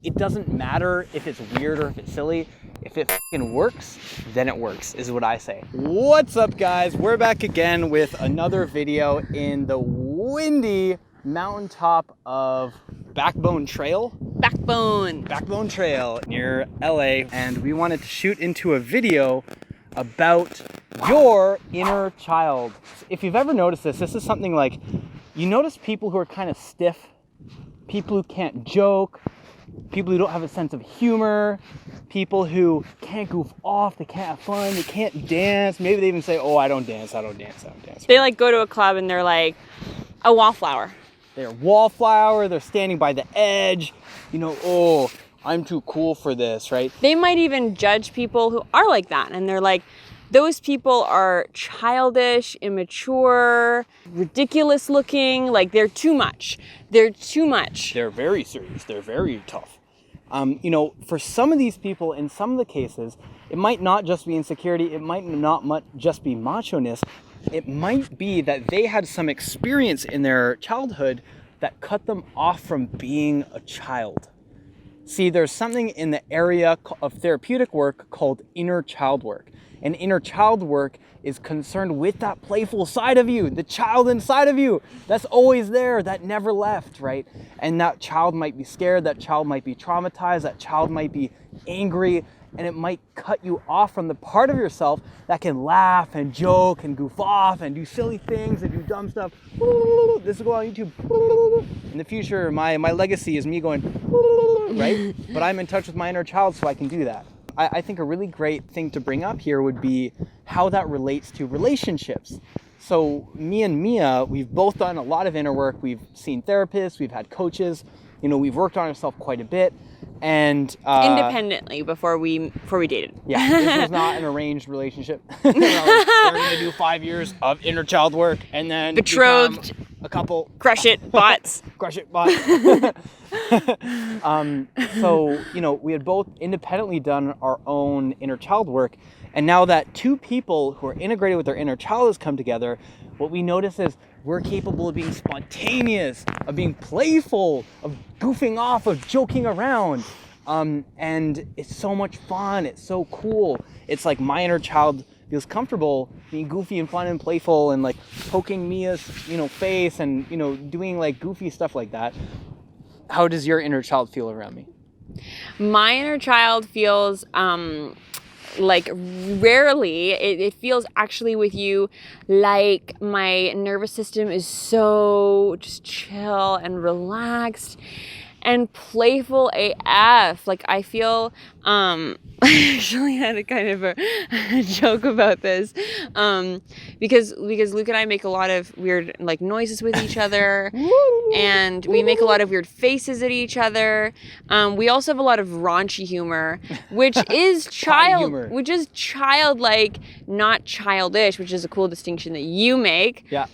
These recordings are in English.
It doesn't matter if it's weird or if it's silly. If it fucking works, then it works, is what I say. What's up, guys? We're back again with another video in the windy mountaintop of Backbone Trail. Backbone Trail near LA. And we wanted to shoot into a video about your inner child. If you've ever noticed this is something like, you notice people who are kind of stiff, people who can't joke, people who don't have a sense of humor, people who can't goof off, they can't have fun, they can't dance. Maybe they even say, oh, I don't dance. They like go to a club and they're like a wallflower. They're a wallflower, they're standing by the edge, oh, I'm too cool for this, right? They might even judge people who are like that, and they're like, those people are childish, immature, ridiculous looking, like they're too much. They're very serious, they're very tough. For some of these people, in some of the cases, it might not just be insecurity, it might not just be macho-ness. It might be that they had some experience in their childhood that cut them off from being a child. See, there's something in the area of therapeutic work called inner child work. And inner child work is concerned with that playful side of you, the child inside of you that's always there, that never left, right? And that child might be scared, that child might be traumatized, that child might be angry, and it might cut you off from the part of yourself that can laugh and joke and goof off and do silly things and do dumb stuff. This will go on YouTube. In the future, my legacy is me going, right? But I'm in touch with my inner child, so I can do that. I think a really great thing to bring up here would be how that relates to relationships. So me and Mia, we've both done a lot of inner work. We've seen therapists, we've had coaches, we've worked on ourselves quite a bit. And independently before we dated. Yeah, this was not an arranged relationship. We're going to do 5 years of inner child work and then betrothed, a couple. Crush it, bots. So, we had both independently done our own inner child work. And now that two people who are integrated with their inner child has come together, what we notice is we're capable of being spontaneous, of being playful, of goofing off, of joking around. And it's so much fun. It's so cool. It's like my inner child feels comfortable being goofy and fun and playful and like poking Mia's, face and, doing like goofy stuff like that. How does your inner child feel around me? My inner child feels, like rarely, it feels actually with you like my nervous system is so just chill and relaxed and playful AF. Like I feel, I actually had a kind of a joke about this, because Luke and I make a lot of weird like noises with each other, and we make a lot of weird faces at each other. We also have a lot of raunchy humor, which is childlike, not childish, which is a cool distinction that you make. Yeah.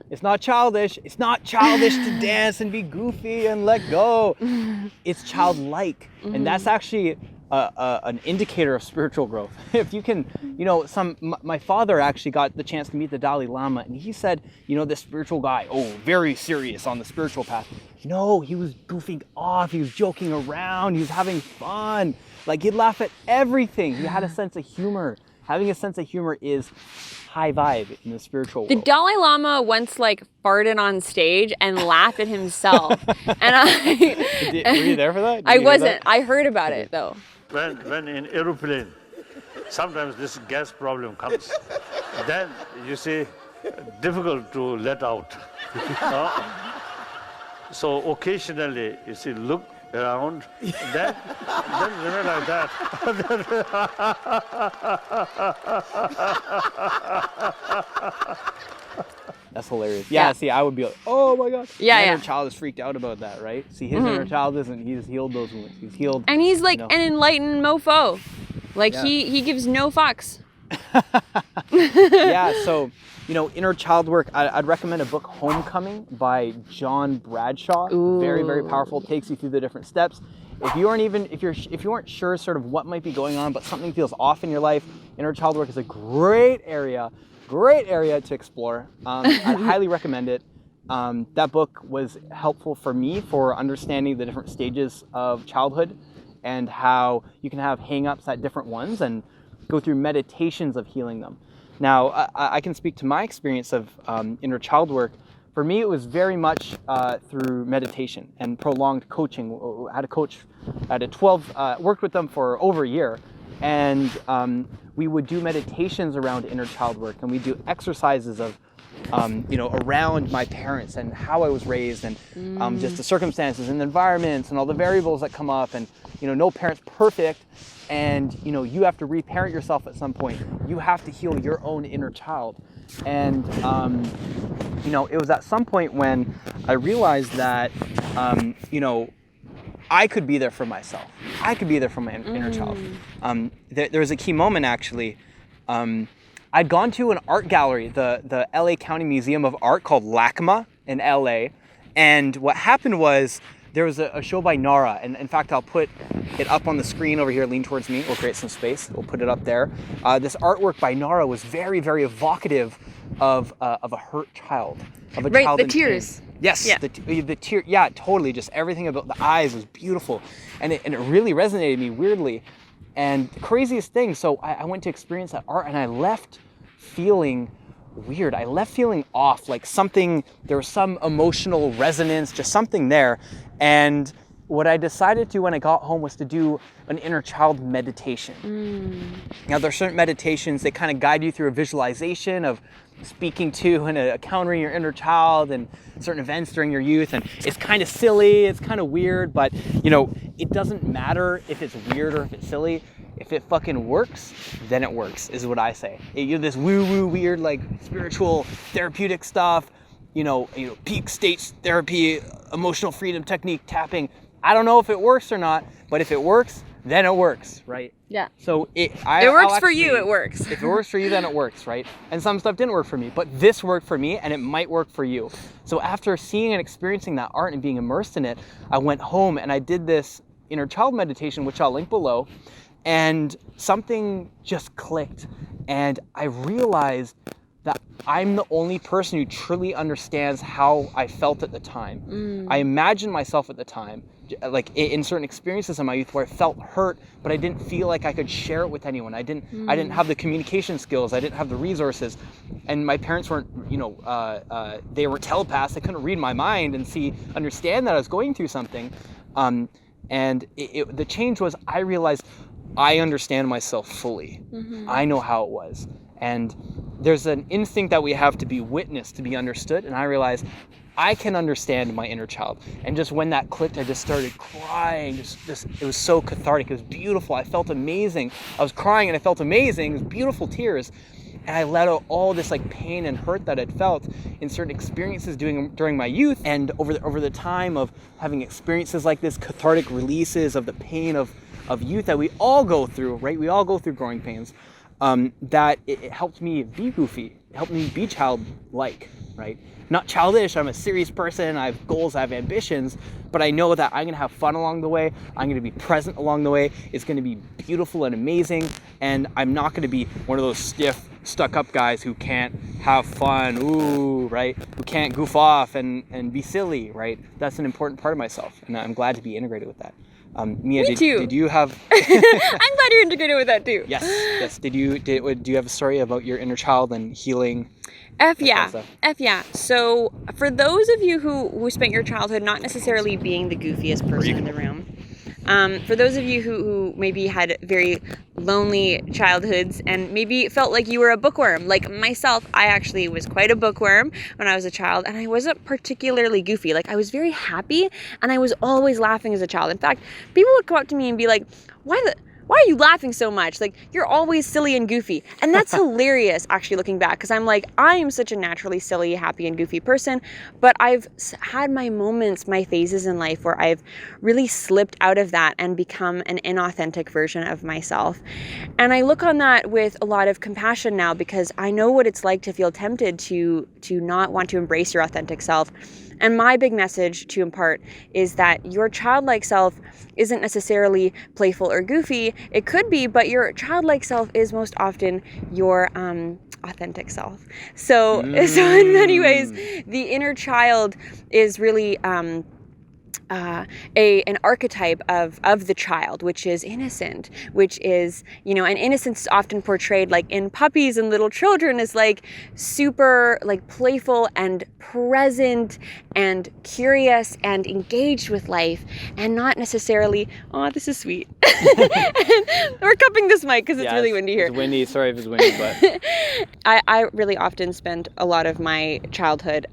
It's not childish. It's not childish to dance and be goofy and let go. It's childlike. Mm-hmm. And that's actually an indicator of spiritual growth. If you can, my father actually got the chance to meet the Dalai Lama, and he said, this spiritual guy, very serious on the spiritual path. No, he was goofing off. He was joking around. He was having fun. Like he'd laugh at everything. He had a sense of humor. Having a sense of humor is high vibe in the spiritual world. The Dalai Lama once farted on stage and laughed at himself. And were you there for that? I wasn't. I heard about it though. When in aeroplane, sometimes this gas problem comes. Then you see, difficult to let out. So occasionally, you see, look around, then remain like that. That's hilarious. Yeah, see, I would be like, oh my God. Yeah, my inner child is freaked out about that, right? See, his inner child isn't, he's healed those wounds. He's healed. And he's like an enlightened mofo. Like he gives no fucks. Yeah, so, inner child work, I'd recommend a book, Homecoming by John Bradshaw. Ooh. Very, very powerful, takes you through the different steps. If you aren't sure sort of what might be going on, but something feels off in your life, inner child work is a great area to explore. I'd highly recommend it. that book was helpful for me for understanding the different stages of childhood and how you can have hang-ups at different ones and go through meditations of healing them. Now, I can speak to my experience of inner child work. For me, it was very much through meditation and prolonged coaching. I had a coach, I had 12, worked with them for over a year, and we would do meditations around inner child work, and we do exercises of around my parents and how I was raised, and just the circumstances and the environments and all the variables that come up, and no parent's perfect, and you have to reparent yourself at some point. You have to heal your own inner child. And it was at some point when I realized that I could be there for myself. I could be there for my inner child. There was a key moment, actually. I'd gone to an art gallery, the LA County Museum of Art, called LACMA in LA. And what happened was there was a show by Nara. And in fact, I'll put it up on the screen over here, lean towards me. We'll create some space. We'll put it up there. This artwork by Nara was very, very evocative of a hurt child, of a child in tears. pain. Yes, yeah. the tear. Yeah, totally. Just everything about the eyes was beautiful, and it really resonated with me weirdly. And the craziest thing, so I went to experience that art, and I left feeling weird. I left feeling off, like there was some emotional resonance, just something there. And what I decided to do when I got home was to do an inner child meditation. Now, there are certain meditations, they kind of guide you through a visualization of speaking to and encountering your inner child and certain events during your youth. And it's kind of silly, it's kind of weird, but it doesn't matter if it's weird or if it's silly. If it fucking works, then it works, is what I say. This woo-woo weird, like spiritual therapeutic stuff, peak state therapy, emotional freedom technique, tapping. I don't know if it works or not, but if it works, then it works, right? Yeah. So it works for you, it works. If it works for you, then it works, right? And some stuff didn't work for me, but this worked for me, and it might work for you. So after seeing and experiencing that art and being immersed in it, I went home and I did this inner child meditation, which I'll link below, and something just clicked, and I realized that I'm the only person who truly understands how I felt at the time. I imagined myself at the time, like in certain experiences in my youth where I felt hurt, but I didn't feel like I could share it with anyone. I didn't have the communication skills. I didn't have the resources, and my parents weren't, they were telepaths. They couldn't read my mind and understand that I was going through something. And the change was, I realized I understand myself fully. I know how it was. And there's an instinct that we have to be witnessed, to be understood. And I realized I can understand my inner child. And just when that clicked, I just started crying. It was so cathartic. It was beautiful. I felt amazing. I was crying and I felt amazing. It was beautiful tears. And I let out all this like pain and hurt that I'd felt in certain experiences during my youth. And over the time of having experiences like this, cathartic releases of the pain of youth that we all go through, right? We all go through growing pains. That it helped me be goofy. It helped me be childlike, right? Not childish. I'm a serious person. I have goals. I have ambitions. But I know that I'm going to have fun along the way. I'm going to be present along the way. It's going to be beautiful and amazing. And I'm not going to be one of those stiff, stuck-up guys who can't have fun, right? Who can't goof off and be silly, right? That's an important part of myself. And I'm glad to be integrated with that. Mia, Me too. Did you have... I'm glad you're integrated with that too. Yes. Do you have a story about your inner child and healing? F yeah. So for those of you who spent your childhood not necessarily being the goofiest person in the room, for those of you who maybe had very lonely childhoods and maybe felt like you were a bookworm, like myself, I actually was quite a bookworm when I was a child, and I wasn't particularly goofy. Like, I was very happy and I was always laughing as a child. In fact, people would come up to me and be like, why are you laughing so much? Like, you're always silly and goofy. And that's hilarious, actually, looking back, because I'm like, I am such a naturally silly, happy, and goofy person, but I've had my moments, my phases in life where I've really slipped out of that and become an inauthentic version of myself. And I look on that with a lot of compassion now, because I know what it's like to feel tempted to not want to embrace your authentic self. And my big message to impart is that your childlike self isn't necessarily playful or goofy. It could be, but your childlike self is most often your authentic self. So in many ways, the inner child is really an archetype of the child, which is innocent, which is, and innocence is often portrayed like in puppies and little children as like super like playful and present and curious and engaged with life, and not necessarily, oh, this is sweet. We're cupping this mic because it's really windy here. It's windy. Sorry if it's windy, but I really often spend a lot of my childhood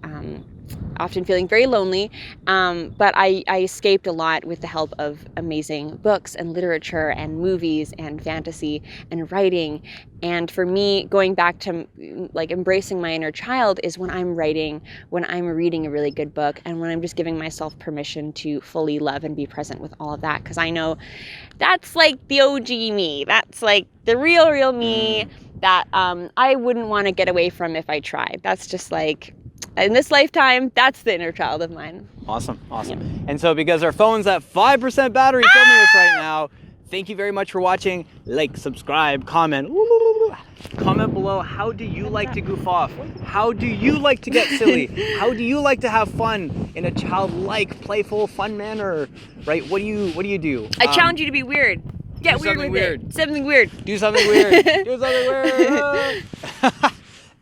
often feeling very lonely, but I escaped a lot with the help of amazing books and literature and movies and fantasy and writing. And for me, going back to like embracing my inner child is when I'm writing, when I'm reading a really good book, and when I'm just giving myself permission to fully love and be present with all of that, because I know that's like the OG me. That's like the real me that I wouldn't want to get away from if I tried. That's just like, in this lifetime, that's the inner child of mine. Awesome. Yeah. And so because our phone's at 5% battery filming this right now, thank you very much for watching. Like, subscribe, comment. Comment below, how do you like to goof off? How do you like to get silly? How do you like to have fun in a childlike, playful, fun manner? Right? What do you do? I challenge you to be weird. Get weird with it. Something weird. Do something weird. Do something weird.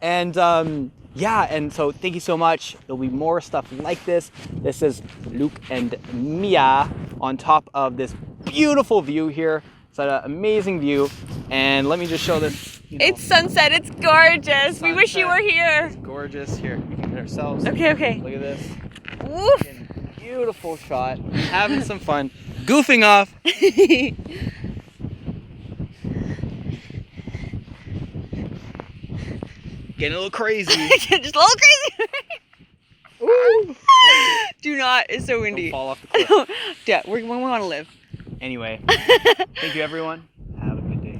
And yeah, and so thank you so much. There'll be more stuff like this. This is Luke and Mia on top of this beautiful view here. It's an amazing view. And let me just show this. It's sunset. It's gorgeous. Sunset. We wish you were here. It's gorgeous. Here, we can hit ourselves. Okay. Look at this. Woof. Beautiful shot. Having some fun. Goofing off. Getting a little crazy. Just a little crazy. Ooh. Do not. It's so windy. Don't fall off the cliff. Yeah, we want to live. Anyway, thank you everyone. Have a good day.